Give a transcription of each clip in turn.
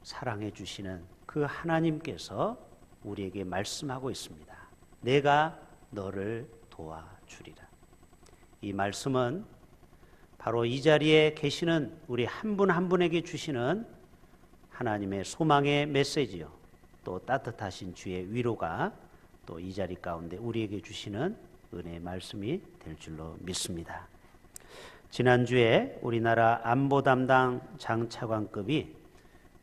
사랑해 주시는 그 하나님께서 우리에게 말씀하고 있습니다. 내가 너를 도와주리라. 이 말씀은 바로 이 자리에 계시는 우리 한 분 한 분에게 주시는 하나님의 소망의 메시지요. 또 따뜻하신 주의 위로가 또 이 자리 가운데 우리에게 주시는 은혜의 말씀이 될 줄로 믿습니다. 지난주에 우리나라 안보 담당 장차관급이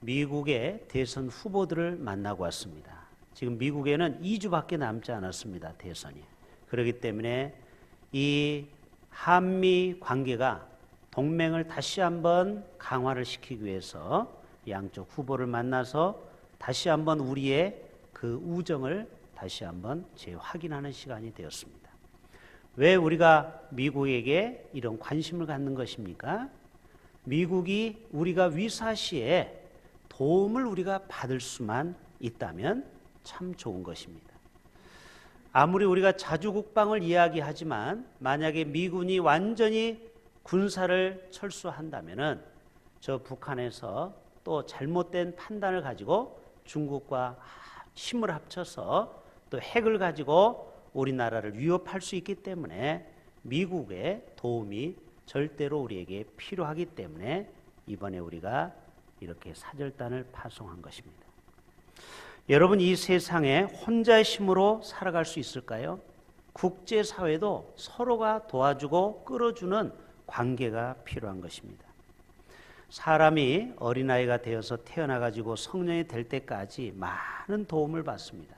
미국의 대선 후보들을 만나고 왔습니다. 지금 미국에는 2주밖에 남지 않았습니다. 대선이. 그렇기 때문에 이 한미 관계가 동맹을 다시 한번 강화를 시키기 위해서 양쪽 후보를 만나서 다시 한번 우리의 그 우정을 다시 한번 재확인하는 시간이 되었습니다. 왜 우리가 미국에게 이런 관심을 갖는 것입니까? 미국이 우리가 위사시에 도움을 우리가 받을 수만 있다면 참 좋은 것입니다. 아무리 우리가 자주국방을 이야기하지만 만약에 미군이 완전히 군사를 철수한다면은 저 북한에서 또 잘못된 판단을 가지고 중국과 힘을 합쳐서 또 핵을 가지고 우리나라를 위협할 수 있기 때문에 미국의 도움이 절대로 우리에게 필요하기 때문에 이번에 우리가 이렇게 사절단을 파송한 것입니다. 여러분, 이 세상에 혼자의 힘으로 살아갈 수 있을까요? 국제사회도 서로가 도와주고 끌어주는 관계가 필요한 것입니다. 사람이 어린아이가 되어서 태어나가지고 성년이 될 때까지 많은 도움을 받습니다.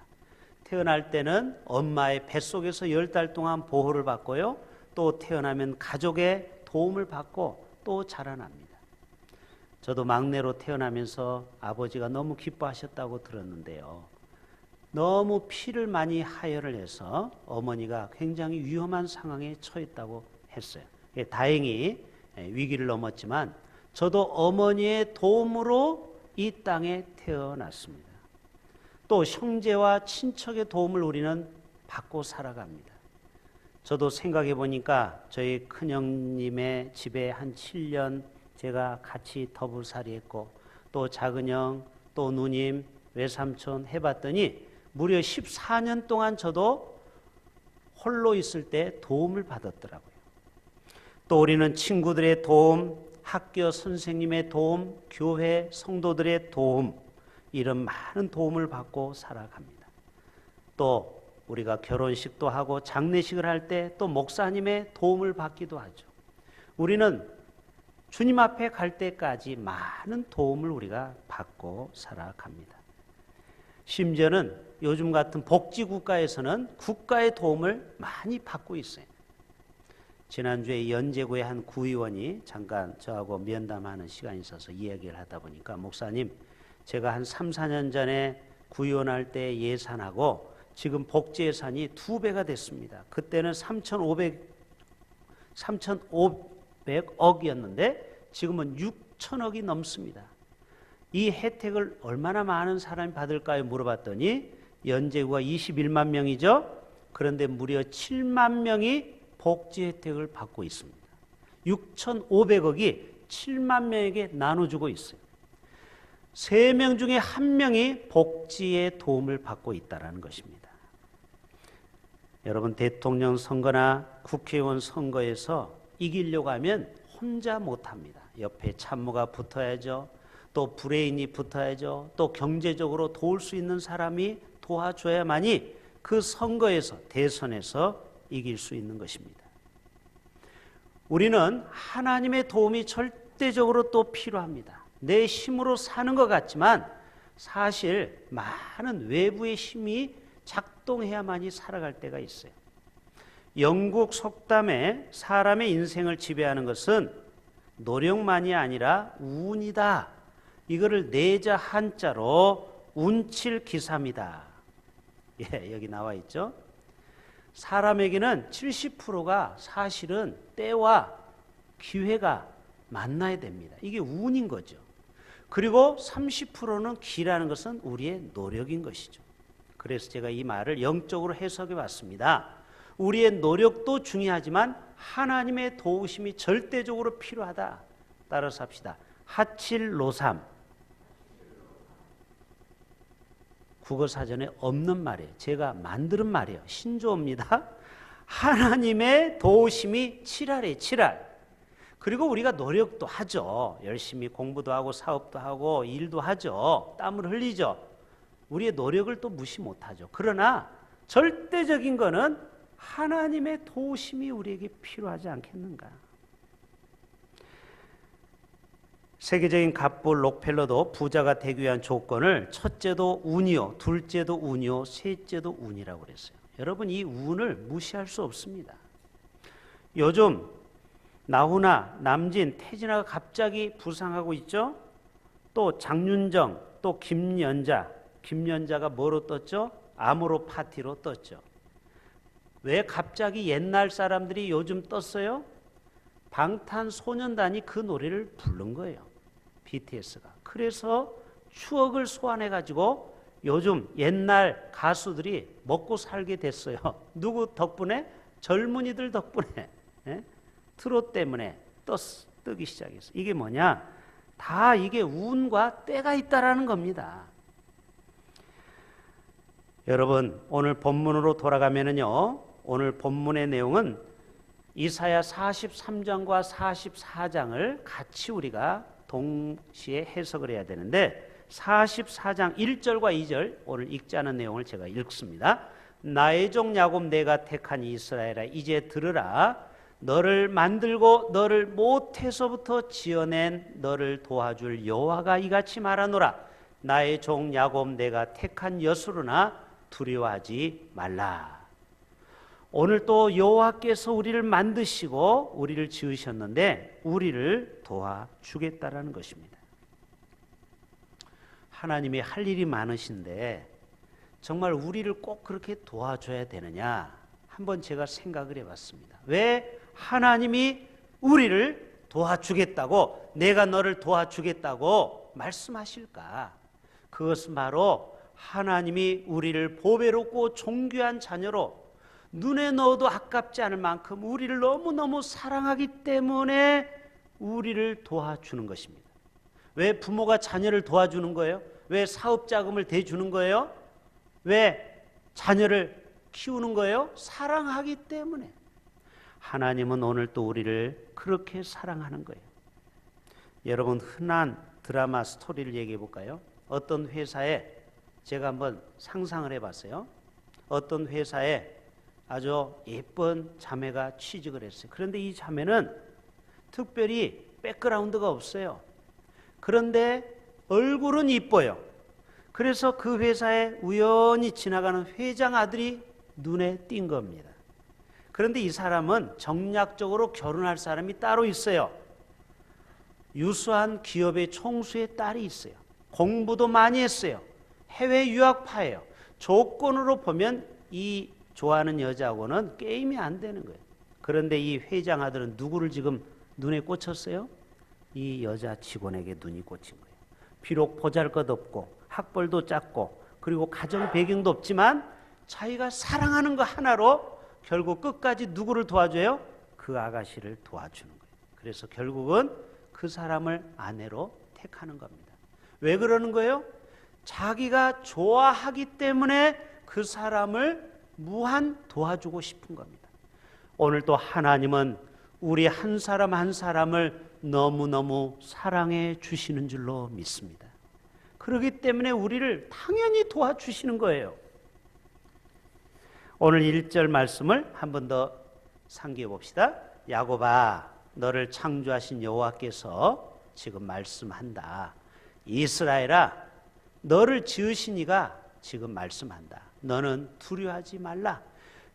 태어날 때는 엄마의 뱃속에서 10달 동안 보호를 받고요. 또 태어나면 가족의 도움을 받고 또 자라납니다. 저도 막내로 태어나면서 아버지가 너무 기뻐하셨다고 들었는데요. 너무 피를 많이 하혈을 해서 어머니가 굉장히 위험한 상황에 처했다고 했어요. 다행히 위기를 넘었지만 저도 어머니의 도움으로 이 땅에 태어났습니다. 또 형제와 친척의 도움을 우리는 받고 살아갑니다. 저도 생각해 보니까 저희 큰형님의 집에 한 7년 제가 같이 더불살이했고 또 작은형, 또 누님, 외삼촌 해봤더니 무려 14년 동안 저도 홀로 있을 때 도움을 받았더라고요. 또 우리는 친구들의 도움, 학교 선생님의 도움, 교회 성도들의 도움, 이런 많은 도움을 받고 살아갑니다. 또 우리가 결혼식도 하고 장례식을 할 때 또 목사님의 도움을 받기도 하죠. 우리는 주님 앞에 갈 때까지 많은 도움을 우리가 받고 살아갑니다. 심지어는 요즘 같은 복지국가에서는 국가의 도움을 많이 받고 있어요. 지난주에 연제구의 한 구의원이 잠깐 저하고 면담하는 시간이 있어서 이야기를 하다 보니까 목사님, 제가 한 3, 4년 전에 구의원 때 예산하고 지금 복지 예산이 2배가 됐습니다. 그때는 3,500억이었는데 지금은 6천억이 넘습니다. 이 혜택을 얼마나 많은 사람이 받을까요? 물어봤더니 연제구가 21만 명이죠. 그런데 무려 7만 명이 복지 혜택을 받고 있습니다. 6,500억이 7만 명에게 나눠주고 있어요. 3명 중에 1명이 복지의 도움을 받고 있다는 것입니다. 여러분, 대통령 선거나 국회의원 선거에서 이기려고 하면 혼자 못합니다. 옆에 참모가 붙어야죠. 또 브레인이 붙어야죠. 또 경제적으로 도울 수 있는 사람이 도와줘야만이 그 선거에서, 대선에서 이길 수 있는 것입니다. 우리는 하나님의 도움이 절대적으로 또 필요합니다. 내 힘으로 사는 것 같지만 사실 많은 외부의 힘이 작동해야만이 살아갈 때가 있어요. 영국 속담에 사람의 인생을 지배하는 것은 노력만이 아니라 운이다. 이거를 내자 한자로 운칠기삼이다. 예, 여기 나와 있죠. 사람에게는 70%가 사실은 때와 기회가 만나야 됩니다. 이게 운인 거죠. 그리고 30%는 기라는 것은 우리의 노력인 것이죠. 그래서 제가 이 말을 영적으로 해석해 봤습니다. 우리의 노력도 중요하지만 하나님의 도우심이 절대적으로 필요하다. 따라서 합시다. 하칠로삼. 국어사전에 없는 말이에요. 제가 만드는 말이에요. 신조어입니다. 하나님의 도우심이 칠할이에요. 칠할. 그리고 우리가 노력도 하죠. 열심히 공부도 하고 사업도 하고 일도 하죠. 땀을 흘리죠. 우리의 노력을 또 무시 못하죠. 그러나 절대적인 거는 하나님의 도우심이 우리에게 필요하지 않겠는가. 세계적인 갑부 록펠러도 부자가 되기 위한 조건을 첫째도 운이요, 둘째도 운이요, 셋째도 운이라고 그랬어요. 여러분, 이 운을 무시할 수 없습니다. 요즘 나훈아, 남진, 태진아가 갑자기 부상하고 있죠. 또 장윤정, 또 김연자가 뭐로 떴죠? 암으로 파티로 떴죠. 왜 갑자기 옛날 사람들이 요즘 떴어요? 방탄소년단이 그 노래를 부른 거예요. BTS가. 그래서 추억을 소환해 가지고 요즘 옛날 가수들이 먹고 살게 됐어요. 누구 덕분에? 젊은이들 덕분에. 예? 트롯 때문에 뜨기 시작했어요. 이게 뭐냐? 다 이게 운과 때가 있다라는 겁니다. 여러분, 오늘 본문으로 돌아가면은요, 오늘 본문의 내용은 이사야 43장과 44장을 같이 우리가 동시에 해석을 해야 되는데, 44장 1절과 2절 오늘 읽지 않은 내용을 제가 읽습니다. 나의 종 야곱 내가 택한 이스라엘아, 이제 들으라. 너를 만들고 너를 모태서부터 지어낸 너를 도와줄 여호와가 이같이 말하노라. 나의 종 야곱 내가 택한 여수르나 두려워하지 말라. 오늘 또 여호와께서 우리를 만드시고 우리를 지으셨는데 우리를 도와주겠다라는 것입니다. 하나님이 할 일이 많으신데 정말 우리를 꼭 그렇게 도와줘야 되느냐? 한번 제가 생각을 해봤습니다. 왜 하나님이 우리를 도와주겠다고, 내가 너를 도와주겠다고 말씀하실까? 그것은 바로 하나님이 우리를 보배롭고 존귀한 자녀로 눈에 넣어도 아깝지 않을 만큼 우리를 너무너무 사랑하기 때문에 우리를 도와주는 것입니다. 왜 부모가 자녀를 도와주는 거예요? 왜 사업자금을 대주는 거예요? 왜 자녀를 키우는 거예요? 사랑하기 때문에. 하나님은 오늘 또 우리를 그렇게 사랑하는 거예요. 여러분, 흔한 드라마 스토리를 얘기해 볼까요? 어떤 회사에, 제가 한번 상상을 해봤어요. 어떤 회사에 아주 예쁜 자매가 취직을 했어요. 그런데 이 자매는 특별히 백그라운드가 없어요. 그런데 얼굴은 이뻐요. 그래서 그 회사에 우연히 지나가는 회장 아들이 눈에 띈 겁니다. 그런데 이 사람은 정략적으로 결혼할 사람이 따로 있어요. 유수한 기업의 총수의 딸이 있어요. 공부도 많이 했어요. 해외 유학파예요. 조건으로 보면 이 좋아하는 여자하고는 게임이 안 되는 거예요. 그런데 이 회장 아들은 누구를 지금 눈에 꽂혔어요? 이 여자 직원에게 눈이 꽂힌 거예요. 비록 보잘것없고 학벌도 작고 그리고 가정 배경도 없지만 자기가 사랑하는 거 하나로 결국 끝까지 누구를 도와줘요? 그 아가씨를 도와주는 거예요. 그래서 결국은 그 사람을 아내로 택하는 겁니다. 왜 그러는 거예요? 자기가 좋아하기 때문에 그 사람을 무한 도와주고 싶은 겁니다. 오늘 또 하나님은 우리 한 사람 한 사람을 너무너무 사랑해 주시는 줄로 믿습니다. 그렇기 때문에 우리를 당연히 도와주시는 거예요. 오늘 1절 말씀을 한 번 더 상기해 봅시다. 야곱아, 너를 창조하신 여호와께서 지금 말씀한다. 이스라엘아, 너를 지으신 이가 지금 말씀한다. 너는 두려워하지 말라.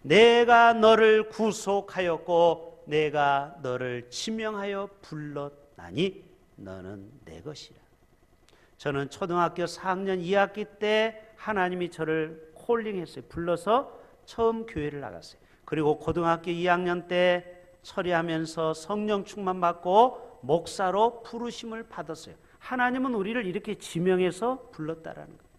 내가 너를 구속하였고 내가 너를 지명하여 불렀나니 너는 내 것이라. 저는 초등학교 4학년 2학기 때 하나님이 저를 콜링했어요. 불러서 처음 교회를 나갔어요. 그리고 고등학교 2학년 때 처리하면서 성령 충만 받고 목사로 부르심을 받았어요. 하나님은 우리를 이렇게 지명해서 불렀다라는 거예요.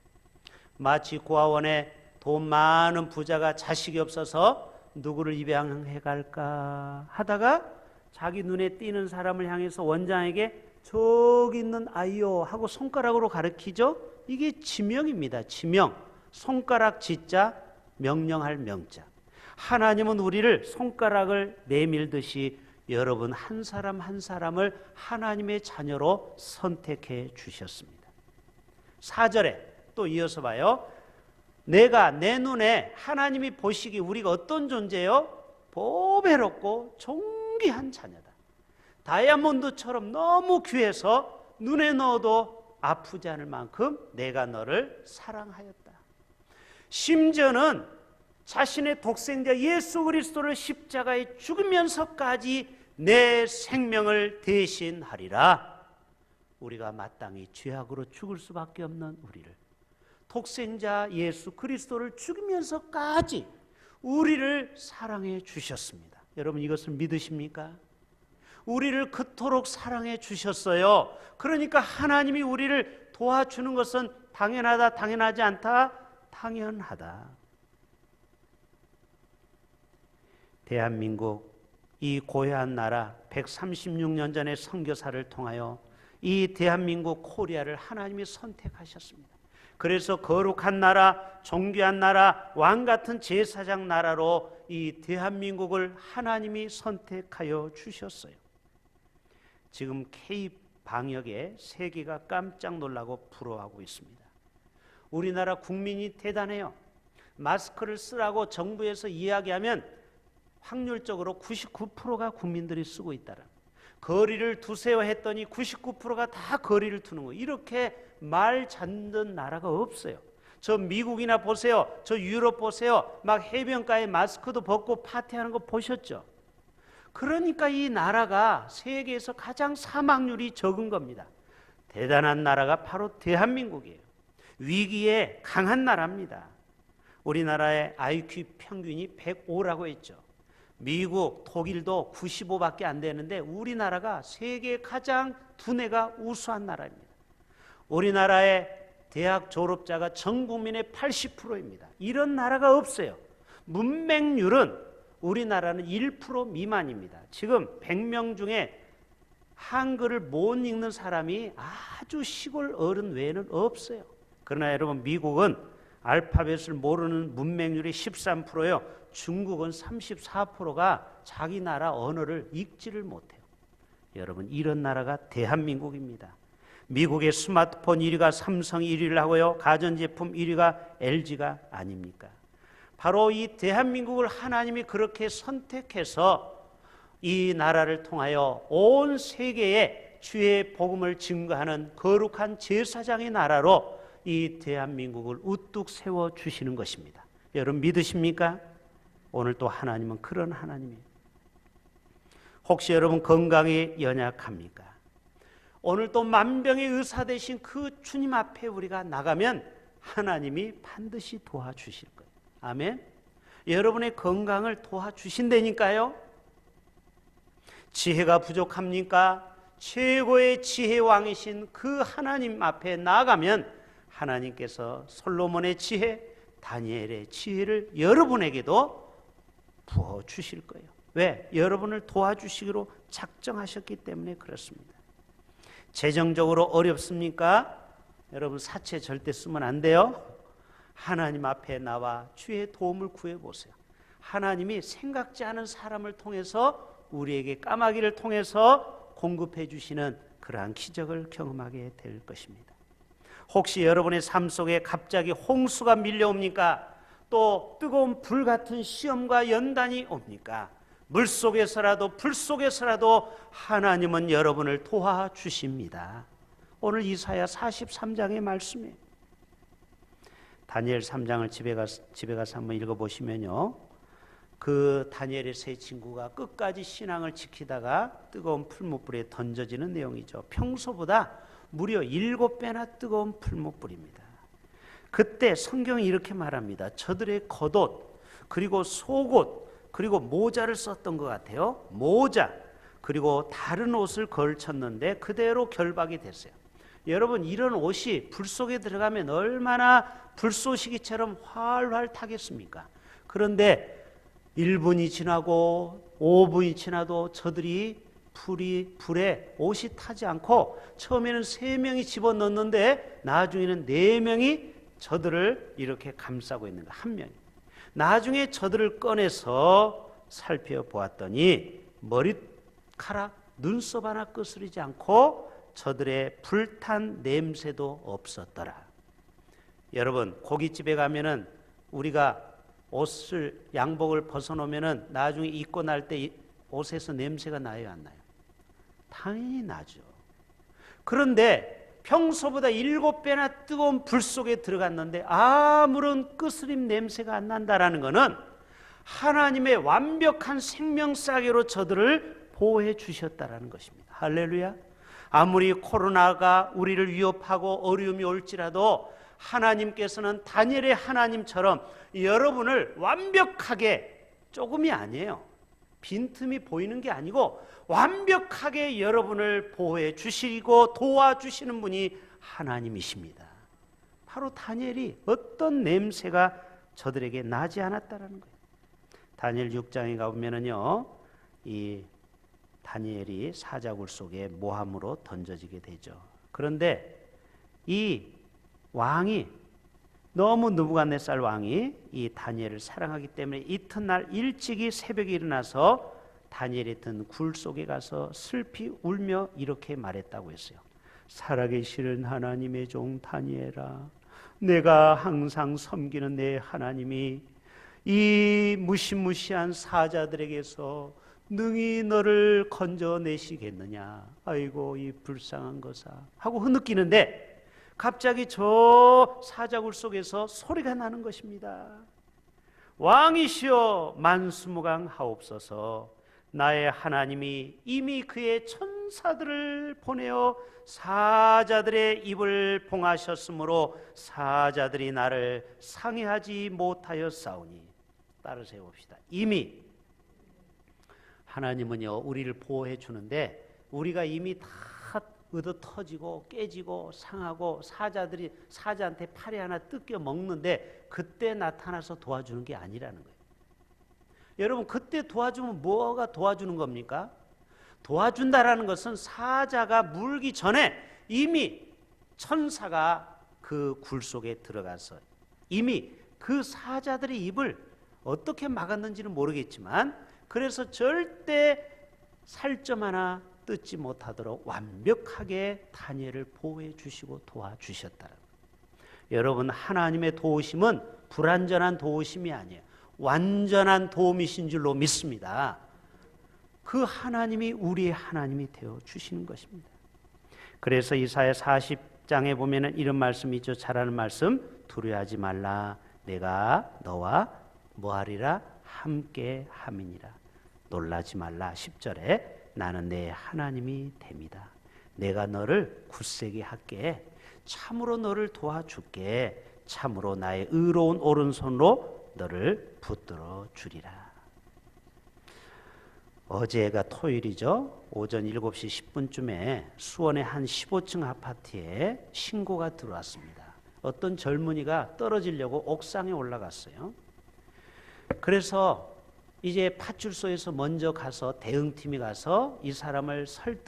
마치 고아원에 돈 많은 부자가 자식이 없어서 누구를 입양해 갈까 하다가 자기 눈에 띄는 사람을 향해서 원장에게 저기 있는 아이요 하고 손가락으로 가리키죠. 이게 지명입니다. 지명. 손가락 짓자, 명령할 명자. 하나님은 우리를 손가락을 내밀듯이 여러분 한 사람 한 사람을 하나님의 자녀로 선택해 주셨습니다. 4절에 또 이어서 봐요. 내가 내 눈에 하나님이 보시기 우리가 어떤 존재요? 보배롭고 존귀한 자녀다. 다이아몬드처럼 너무 귀해서 눈에 넣어도 아프지 않을 만큼 내가 너를 사랑하였다. 심지어는 자신의 독생자 예수 그리스도를 십자가에 죽으면서까지 내 생명을 대신하리라. 우리가 마땅히 죄악으로 죽을 수밖에 없는 우리를 독생자 예수 그리스도를 죽이면서까지 우리를 사랑해 주셨습니다. 여러분 이것을 믿으십니까? 우리를 그토록 사랑해 주셨어요. 그러니까 하나님이 우리를 도와주는 것은 당연하다, 당연하지 않다? 당연하다. 대한민국 이 고향 나라 136년 전에 선교사를 통하여 이 대한민국 코리아를 하나님이 선택하셨습니다. 그래서 거룩한 나라, 존귀한 나라, 왕 같은 제사장 나라로 이 대한민국을 하나님이 선택하여 주셨어요. 지금 K 방역에 세계가 깜짝 놀라고 부러워하고 있습니다. 우리나라 국민이 대단해요. 마스크를 쓰라고 정부에서 이야기하면 확률적으로 99%가 국민들이 쓰고 있다라. 거리를 두세요 했더니 99%가 다 거리를 두는 거예요. 이렇게 말 잡는 나라가 없어요. 저 미국이나 보세요. 저 유럽 보세요. 막 해변가에 마스크도 벗고 파티하는 거 보셨죠? 그러니까 이 나라가 세계에서 가장 사망률이 적은 겁니다. 대단한 나라가 바로 대한민국이에요. 위기에 강한 나라입니다. 우리나라의 IQ 평균이 105라고 했죠. 미국, 독일도 95밖에 안 되는데 우리나라가 세계 가장 두뇌가 우수한 나라입니다. 우리나라의 대학 졸업자가 전 국민의 80%입니다. 이런 나라가 없어요. 문맹률은 우리나라는 1% 미만입니다. 지금 100명 중에 한글을 못 읽는 사람이 아주 시골 어른 외에는 없어요. 그러나 여러분 미국은 알파벳을 모르는 문맹률이 13%예요. 중국은 34%가 자기 나라 언어를 읽지를 못해요. 여러분 이런 나라가 대한민국입니다. 미국의 스마트폰 1위가 삼성이 1위를 하고요. 가전제품 1위가 LG가 아닙니까? 바로 이 대한민국을 하나님이 그렇게 선택해서 이 나라를 통하여 온 세계에 주의 복음을 증거하는 거룩한 제사장의 나라로 이 대한민국을 우뚝 세워주시는 것입니다. 여러분 믿으십니까? 오늘 또 하나님은 그런 하나님이에요. 혹시 여러분 건강에 연약합니까? 오늘 또 만병의 의사 되신 그 주님 앞에 우리가 나가면 하나님이 반드시 도와주실 거예요. 아멘. 여러분의 건강을 도와주신다니까요. 지혜가 부족합니까? 최고의 지혜 왕이신 그 하나님 앞에 나가면 하나님께서 솔로몬의 지혜, 다니엘의 지혜를 여러분에게도 부어주실 거예요. 왜? 여러분을 도와주시기로 작정하셨기 때문에 그렇습니다. 재정적으로 어렵습니까? 여러분 사채 절대 쓰면 안 돼요. 하나님 앞에 나와 주의 도움을 구해보세요. 하나님이 생각지 않은 사람을 통해서 우리에게 까마귀를 통해서 공급해 주시는 그러한 기적을 경험하게 될 것입니다. 혹시 여러분의 삶 속에 갑자기 홍수가 밀려옵니까? 또 뜨거운 불 같은 시험과 연단이 옵니까? 물 속에서라도 불 속에서라도 하나님은 여러분을 도와주십니다. 오늘 이사야 43장의 말씀이에요. 다니엘 3장을 집에 가서 한번 읽어보시면요. 그 다니엘의 세 친구가 끝까지 신앙을 지키다가 뜨거운 풀무불에 던져지는 내용이죠. 평소보다 무려 7배나 뜨거운 풀무불입니다. 그때 성경이 이렇게 말합니다. 저들의 겉옷 그리고 속옷 그리고 모자를 썼던 것 같아요. 모자 그리고 다른 옷을 걸쳤는데 그대로 결박이 됐어요. 여러분 이런 옷이 불 속에 들어가면 얼마나 불쏘시개처럼 활활 타겠습니까? 그런데 1분이 지나고 5분이 지나도 저들이 불에 옷이 타지 않고 처음에는 3명이 집어넣는데 나중에는 4명이 저들을 이렇게 감싸고 있는 거, 한 명이. 나중에 저들을 꺼내서 살펴보았더니 머리카락, 눈썹 하나 끄스리지 않고 저들의 불탄 냄새도 없었더라. 여러분, 고깃집에 가면은 우리가 옷을, 양복을 벗어놓으면은 나중에 입고 날 때 옷에서 냄새가 나요, 안 나요? 당연히 나죠. 그런데 평소보다 7배나 뜨거운 불 속에 들어갔는데 아무런 끄스림 냄새가 안 난다라는 것은 하나님의 완벽한 생명싸개로 저들을 보호해 주셨다라는 것입니다. 할렐루야. 아무리 코로나가 우리를 위협하고 어려움이 올지라도 하나님께서는 다니엘의 하나님처럼 여러분을 완벽하게, 조금이 아니에요, 빈틈이 보이는 게 아니고 완벽하게 여러분을 보호해 주시고 도와주시는 분이 하나님이십니다. 바로 다니엘이 어떤 냄새가 저들에게 나지 않았다라는 거예요. 다니엘 6장에 가보면은요, 이 다니엘이 사자굴 속에 모함으로 던져지게 되죠. 그런데 이 왕이, 너무 느부갓네살 왕이 이 다니엘을 사랑하기 때문에 이튿날 일찍이 새벽에 일어나서 다니엘이 든 굴 속에 가서 슬피 울며 이렇게 말했다고 했어요. 살아계시는 하나님의 종 다니엘아, 내가 항상 섬기는 내 하나님이 이 무시무시한 사자들에게서 능히 너를 건져내시겠느냐. 아이고 이 불쌍한 것아 하고 흐느끼는데 갑자기 저 사자굴 속에서 소리가 나는 것입니다. 왕이시여 만수무강하옵소서. 나의 하나님이 이미 그의 천사들을 보내어 사자들의 입을 봉하셨으므로 사자들이 나를 상해하지 못하였사오니. 따라서 해봅시다. 이미 하나님은요 우리를 보호해 주는데 우리가 이미 다 얻어 터지고 깨지고 상하고 사자한테 파리 하나 뜯겨 먹는데 그때 나타나서 도와주는 게 아니라는 거예요. 여러분, 그때 도와주면 뭐가 도와주는 겁니까? 도와준다라는 것은 사자가 물기 전에 이미 천사가 그 굴 속에 들어가서 이미 그 사자들의 입을 어떻게 막았는지는 모르겠지만 그래서 절대 살점 하나 뜯지 못하도록 완벽하게 다니엘을 보호해 주시고 도와주셨다. 여러분, 하나님의 도우심은 불완전한 도우심이 아니에요. 완전한 도움이신 줄로 믿습니다. 그 하나님이 우리의 하나님이 되어 주시는 것입니다. 그래서 이사야 40장에 보면은 이런 말씀이 있죠. 잘하는 말씀. 두려워하지 말라. 내가 너와 뭐하리라? 함께 함이니라. 놀라지 말라. 10절에 나는 내 하나님이 됩니다. 내가 너를 굳세게 할게. 참으로 너를 도와줄게. 참으로 나의 의로운 오른손으로 너를 붙들어 주리라. 어제가 토요일이죠. 오전 7시 10분쯤에 수원의 한 15층 아파트에 신고가 들어왔습니다. 어떤 젊은이가 떨어지려고 옥상에 올라갔어요. 그래서 이제 파출소에서 먼저 가서 대응팀이 가서 이 사람을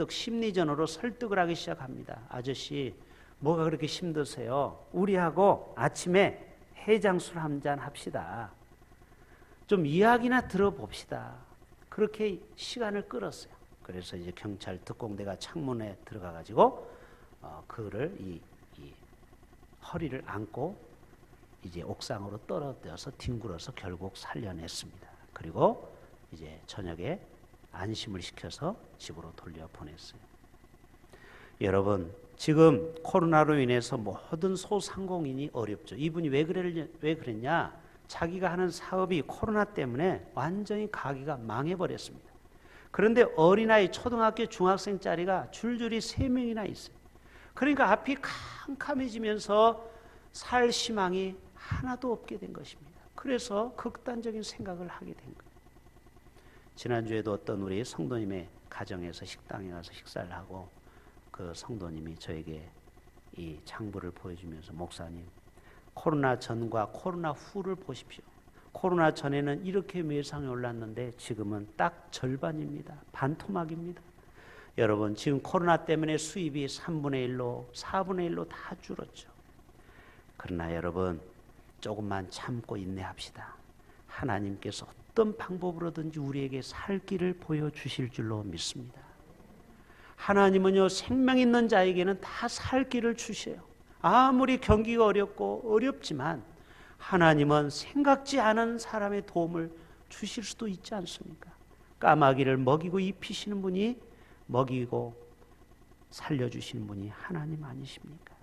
심리전으로 설득을 하기 시작합니다. 아저씨, 뭐가 그렇게 힘드세요? 우리하고 아침에 해장술 한잔 합시다. 좀 이야기나 들어봅시다. 그렇게 시간을 끌었어요. 그래서 이제 경찰 특공대가 창문에 들어가 가지고 그를 이 허리를 안고 이제 옥상으로 떨어져서 뒹굴어서 결국 살려냈습니다. 그리고 이제 저녁에 안심을 시켜서 집으로 돌려보냈어요. 여러분, 지금 코로나로 인해서 모든 소상공인이 어렵죠. 이분이 왜 그랬냐? 자기가 하는 사업이 코로나 때문에 완전히 가게가 망해버렸습니다. 그런데 어린아이 초등학교 중학생짜리가 줄줄이 3명이나 있어요. 그러니까 앞이 캄캄해지면서 살 희망이 하나도 없게 된 것입니다. 그래서 극단적인 생각을 하게 된 거예요. 지난주에도 어떤 우리 성도님의 가정에서 식당에 가서 식사를 하고 그 성도님이 저에게 이 장부를 보여주면서 목사님, 코로나 전과 코로나 후를 보십시오. 코로나 전에는 이렇게 매상이 올랐는데 지금은 딱 절반입니다. 반토막입니다. 여러분, 지금 코로나 때문에 수입이 3분의 1로 4분의 1로 다 줄었죠. 그러나 여러분, 조금만 참고 인내합시다. 하나님께서 어떤 방법으로든지 우리에게 살 길을 보여주실 줄로 믿습니다. 하나님은요, 생명 있는 자에게는 다 살 길을 주셔요. 아무리 경기가 어렵고 어렵지만 하나님은 생각지 않은 사람의 도움을 주실 수도 있지 않습니까? 까마귀를 먹이고 입히시는 분이, 먹이고 살려주시는 분이 하나님 아니십니까?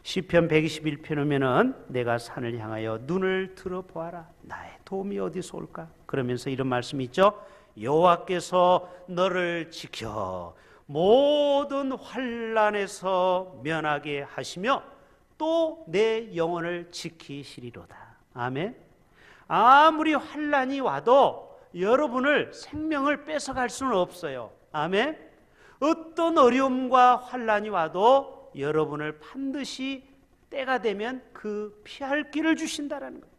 시편 121편 오면은 내가 산을 향하여 눈을 들어보아라. 나의 도움이 어디서 올까? 그러면서 이런 말씀이 있죠. 여호와께서 너를 지켜 모든 환난에서 면하게 하시며 또 내 영혼을 지키시리로다. 아멘. 아무리 환난이 와도 여러분을, 생명을 뺏어갈 수는 없어요. 아멘. 어떤 어려움과 환난이 와도 여러분을 반드시 때가 되면 그 피할 길을 주신다라는 거예요.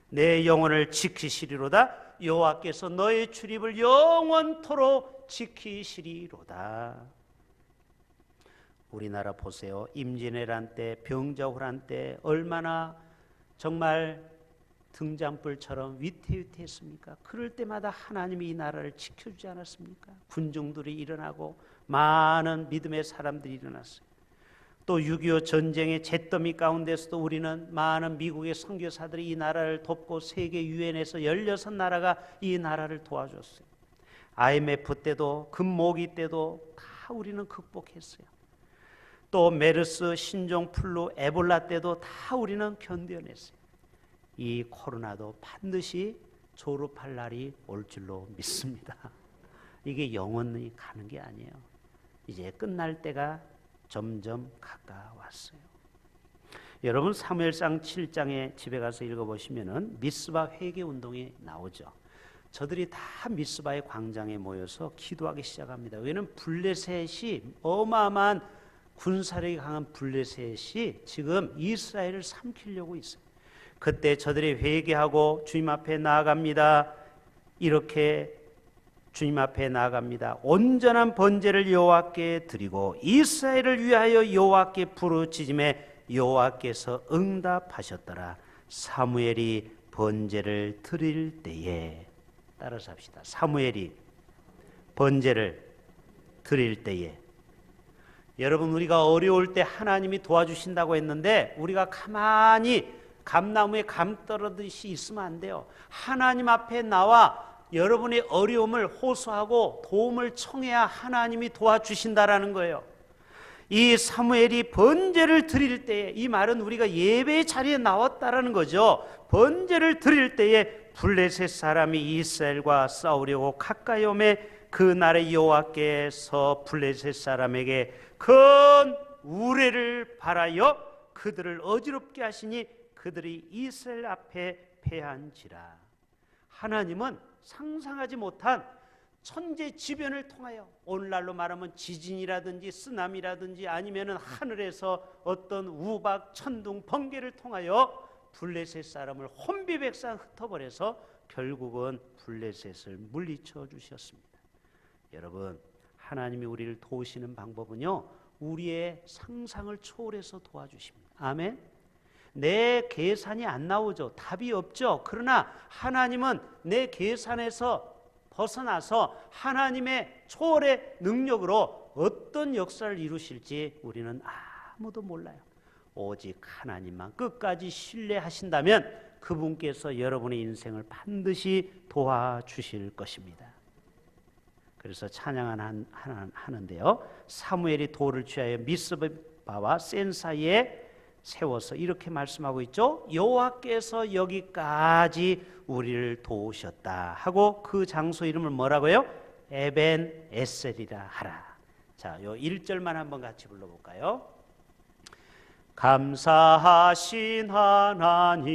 내 영혼을 지키시리로다. 여호와께서 너의 출입을 영원토록 지키시리로다. 우리나라 보세요. 임진왜란 때, 병자호란 때 얼마나 정말 등잔불처럼 위태위태했습니까? 그럴 때마다 하나님이 이 나라를 지켜주지 않았습니까? 군중들이 일어나고 많은 믿음의 사람들이 일어났어요. 또 6.25 전쟁의 잿더미 가운데서도 우리는 많은 미국의 선교사들이 이 나라를 돕고 세계 유엔에서 16나라가 이 나라를 도와줬어요. IMF 때도, 금모기 때도 다 우리는 극복했어요. 또 메르스, 신종플루, 에볼라 때도 다 우리는 견뎌냈어요. 이 코로나도 반드시 졸업할 날이 올 줄로 믿습니다. 이게 영원히 가는 게 아니에요. 이제 끝날 때가 점점 가까웠어요. 여러분, 사무엘상 7장에 집에 가서 읽어보시면은 미스바 회개운동이 나오죠. 저들이 다 미스바의 광장에 모여서 기도하기 시작합니다. 왜냐하면 블레셋이, 어마어마한 군사력이 강한 블레셋이 지금 이스라엘을 삼키려고 있어요. 그때 저들이 회개하고 주님 앞에 나아갑니다. 이렇게 주님 앞에 나아갑니다. 온전한 번제를 여호와께 드리고 이스라엘을 위하여 여호와께 부르짖음에 여호와께서 응답하셨더라. 사무엘이 번제를 드릴 때에, 따라서 합시다. 사무엘이 번제를 드릴 때에. 여러분, 우리가 어려울 때 하나님이 도와주신다고 했는데 우리가 가만히 감나무에 감 떨어듯이 있으면 안 돼요. 하나님 앞에 나와 여러분의 어려움을 호소하고 도움을 청해야 하나님이 도와주신다라는 거예요. 이 사무엘이 번제를 드릴 때에, 이 말은 우리가 예배의 자리에 나왔다라는 거죠. 번제를 드릴 때에 블레셋 사람이 이스라엘과 싸우려고 가까이 오매 그날의 여호와께서 블레셋 사람에게 큰 우레를 발하여 그들을 어지럽게 하시니 그들이 이스라엘 앞에 패한지라. 하나님은 상상하지 못한 천재지변을 통하여, 오늘날로 말하면 지진이라든지 쓰나미라든지 아니면은 하늘에서 어떤 우박, 천둥, 번개를 통하여 블레셋 사람을 혼비백산 흩어버려서 결국은 블레셋을 물리쳐 주셨습니다. 여러분, 하나님이 우리를 도우시는 방법은요, 우리의 상상을 초월해서 도와주십니다. 아멘. 내 계산이 안 나오죠. 답이 없죠. 그러나 하나님은 내 계산에서 벗어나서 하나님의 초월의 능력으로 어떤 역사를 이루실지 우리는 아무도 몰라요. 오직 하나님만 끝까지 신뢰하신다면 그분께서 여러분의 인생을 반드시 도와주실 것입니다. 그래서 찬양을 하는데요, 사무엘이 돌을 취하여 미스바와 센 사이에 세워서 이렇게 말씀하고 있죠. 여호와께서 여기까지 우리를 도우셨다 하고 그 장소 이름을 뭐라고요? 에벤 에셀이라 하라. 자, 요 1절만 한번 같이 불러볼까요? 감사하신 하나님,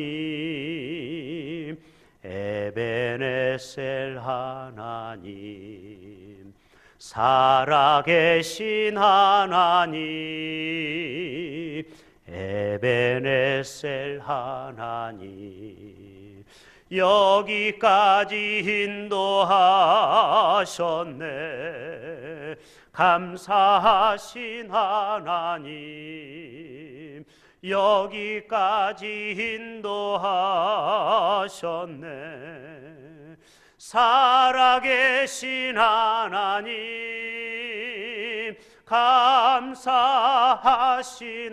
에벤에셀 하나님, 살아계신 하나님, 에벤에셀 하나님, 여기까지 인도하셨네. 감사하신 하나님, 여기까지 인도하셨네. 살아계신 하나님, 감사하신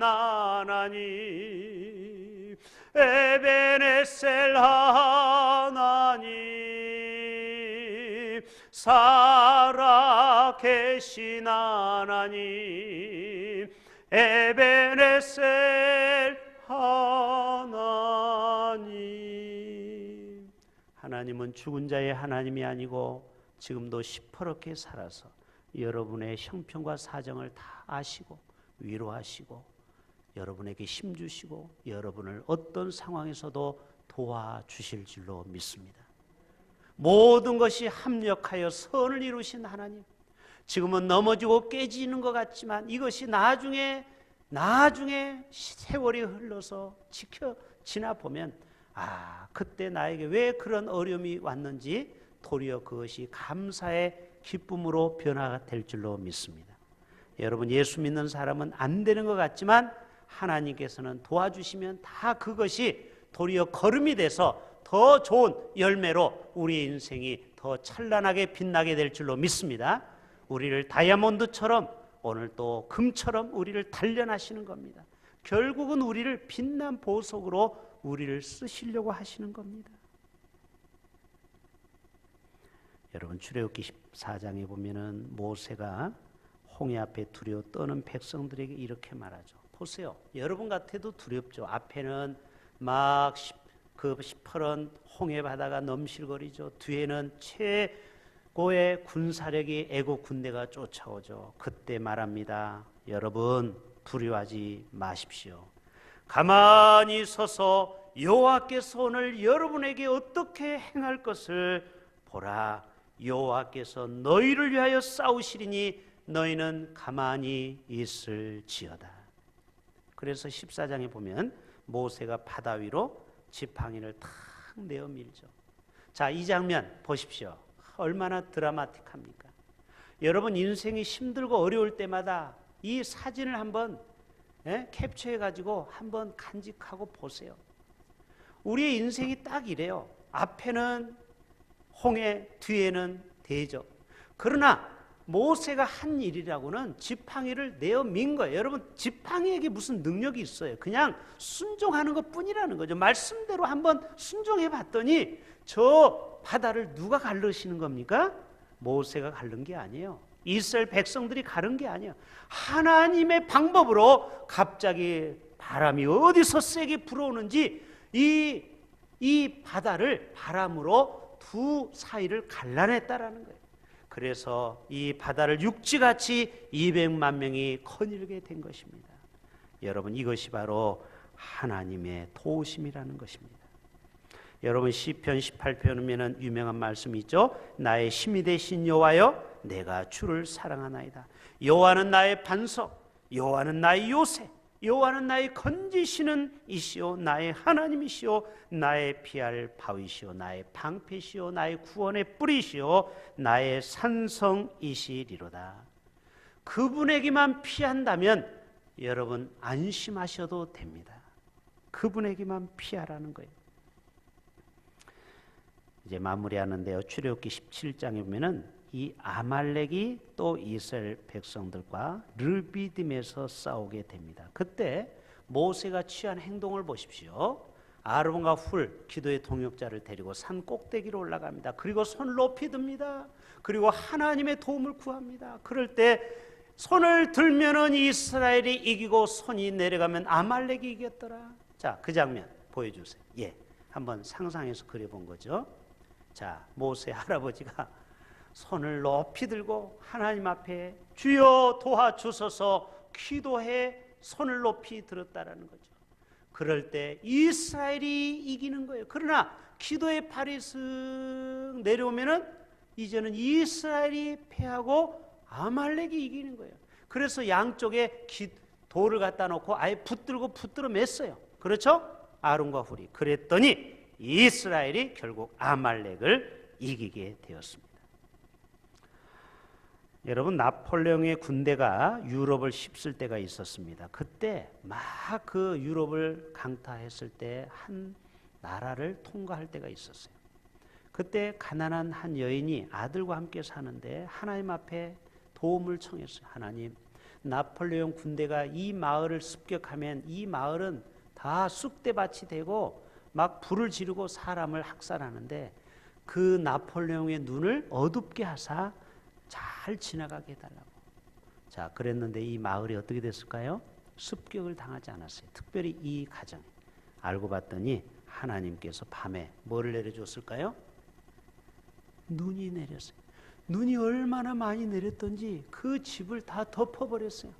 하나님, 에베네셀 하나님, 살아계신 하나님, 에베네셀 하나님. 하나님은 죽은 자의 하나님이 아니고 지금도 시퍼렇게 살아서 여러분의 형편과 사정을 다 아시고 위로하시고 여러분에게 힘주시고 여러분을 어떤 상황에서도 도와주실 줄로 믿습니다. 모든 것이 합력하여 선을 이루신 하나님, 지금은 넘어지고 깨지는 것 같지만 이것이 나중에 세월이 흘러서 지나보면 그때 나에게 왜 그런 어려움이 왔는지 도리어 그것이 감사의 기쁨으로 변화가 될 줄로 믿습니다. 여러분, 예수 믿는 사람은 안 되는 것 같지만 하나님께서는 도와주시면 다 그것이 도리어 걸음이 돼서 더 좋은 열매로 우리의 인생이 더 찬란하게 빛나게 될 줄로 믿습니다. 우리를 다이아몬드처럼 오늘 또 금처럼 우리를 단련하시는 겁니다. 결국은 우리를 빛난 보석으로 우리를 쓰시려고 하시는 겁니다. 여러분, 출애굽기 14장에 보면은 모세가 홍해 앞에 두려워 떠는 백성들에게 이렇게 말하죠. 보세요, 여러분 같아도 두렵죠. 앞에는 막 그 시퍼런 홍해 바다가 넘실거리죠. 뒤에는 최고의 군사력이 애국 군대가 쫓아오죠. 그때 말합니다. 여러분, 두려워하지 마십시오. 가만히 서서 여호와께서 오늘 여러분에게 어떻게 행할 것을 보라. 여호와께서 너희를 위하여 싸우시리니 너희는 가만히 있을지어다. 그래서 14장에 보면 모세가 바다 위로 지팡이를 탁 내어 밀죠. 자, 이 장면 보십시오. 얼마나 드라마틱합니까? 여러분, 인생이 힘들고 어려울 때마다 이 사진을 한번 캡처해 가지고 한번 간직하고 보세요. 우리의 인생이 딱 이래요. 앞에는 홍해, 뒤에는 대적. 그러나 모세가 한 일이라고는 지팡이를 내어 민 거예요. 여러분, 지팡이에게 무슨 능력이 있어요? 그냥 순종하는 것 뿐이라는 거죠. 말씀대로 한번 순종해 봤더니 저 바다를 누가 가르시는 겁니까? 모세가 가른 게 아니에요. 이스라엘 백성들이 가른 게 아니에요. 하나님의 방법으로 갑자기 바람이 어디서 세게 불어오는지 이 바다를 바람으로 두 사이를 갈라냈다라는 거예요. 그래서 이 바다를 육지같이 200만 명이 거닐게 된 것입니다. 여러분, 이것이 바로 하나님의 도우심이라는 것입니다. 여러분, 시편 18편에 보면 유명한 말씀이 있죠. 나의 힘이 되신 여호와여, 내가 주를 사랑하나이다. 여호와는 나의 반석, 여호와는 나의 요새, 여호와는 나의 건지시는 이시오, 나의 하나님이시오, 나의 피할 바위시오, 나의 방패시오, 나의 구원의 뿌리시오, 나의 산성이시리로다. 그분에게만 피한다면 여러분 안심하셔도 됩니다. 그분에게만 피하라는 거예요. 이제 마무리하는데요. 출애굽기 17장에 보면은 이 아말렉이 또 이스라엘 백성들과 르비딤에서 싸우게 됩니다. 그때 모세가 취한 행동을 보십시오. 아론과 훌, 기도의 동역자를 데리고 산 꼭대기로 올라갑니다. 그리고 손을 높이 듭니다. 그리고 하나님의 도움을 구합니다. 그럴 때 손을 들면은 이스라엘이 이기고 손이 내려가면 아말렉이 이겼더라. 자, 그 장면 보여주세요. 한번 상상해서 그려본 거죠. 자, 모세 할아버지가 손을 높이 들고 하나님 앞에 주여 도와주소서 기도해 손을 높이 들었다라는 거죠. 그럴 때 이스라엘이 이기는 거예요. 그러나 기도의 팔이 쓱 내려오면은 이제는 이스라엘이 패하고 아말렉이 이기는 거예요. 그래서 양쪽에 돌을 갖다 놓고 아예 붙들어 맸어요. 그렇죠? 아론과 훌이. 그랬더니 이스라엘이 결국 아말렉을 이기게 되었습니다. 여러분, 나폴레옹의 군대가 유럽을 휩쓸 때가 있었습니다. 그때 막 그 유럽을 강타했을 때 한 나라를 통과할 때가 있었어요. 그때 가난한 한 여인이 아들과 함께 사는데 하나님 앞에 도움을 청했어요. 하나님, 나폴레옹 군대가 이 마을을 습격하면 이 마을은 다 쑥대밭이 되고 막 불을 지르고 사람을 학살하는데 그 나폴레옹의 눈을 어둡게 하사 잘 지나가게 해달라고. 자, 그랬는데 이 마을이 어떻게 됐을까요? 습격을 당하지 않았어요. 특별히 이 가정에. 알고 봤더니 하나님께서 밤에 뭐를 내려줬을까요? 눈이 내렸어요. 눈이 얼마나 많이 내렸던지 그 집을 다 덮어버렸어요.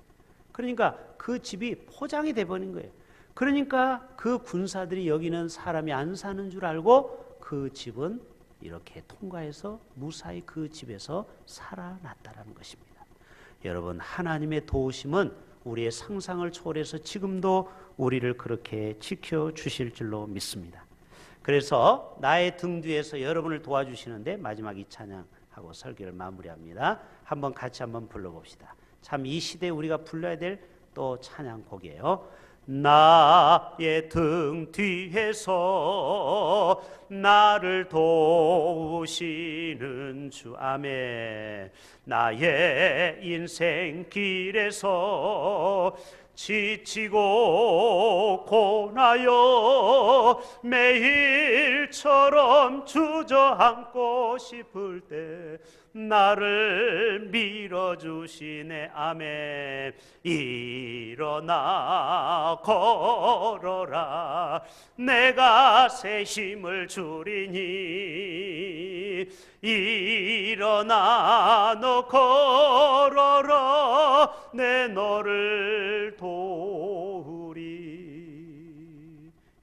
그러니까 그 집이 포장이 돼버린 거예요. 그러니까 그 군사들이 여기는 사람이 안 사는 줄 알고 그 집은 이렇게 통과해서 무사히 그 집에서 살아났다라는 것입니다. 여러분, 하나님의 도우심은 우리의 상상을 초월해서 지금도 우리를 그렇게 지켜주실 줄로 믿습니다. 그래서 나의 등 뒤에서 여러분을 도와주시는데 마지막 이 찬양하고 설교를 마무리합니다. 한번 같이 한번 불러봅시다. 참 이 시대에 우리가 불러야 될 또 찬양곡이에요. 나의 등 뒤에서 나를 도우시는 주. 아멘. 나의 인생 길에서 지치고 고나여 매일처럼 주저앉고 싶을 때 나를 밀어주시네. 아멘. 일어나 걸어라, 내가 새 힘을 주리니. 일어나 너 걸어라, 내 너를 도우리.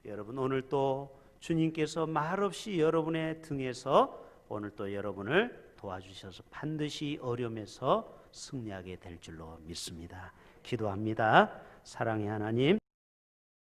여러분, 오늘 또 주님께서 말없이 여러분의 등에서 오늘 또 여러분을 도와주셔서 반드시 어려움에서 승리하게 될 줄로 믿습니다. 기도합니다. 사랑의 하나님,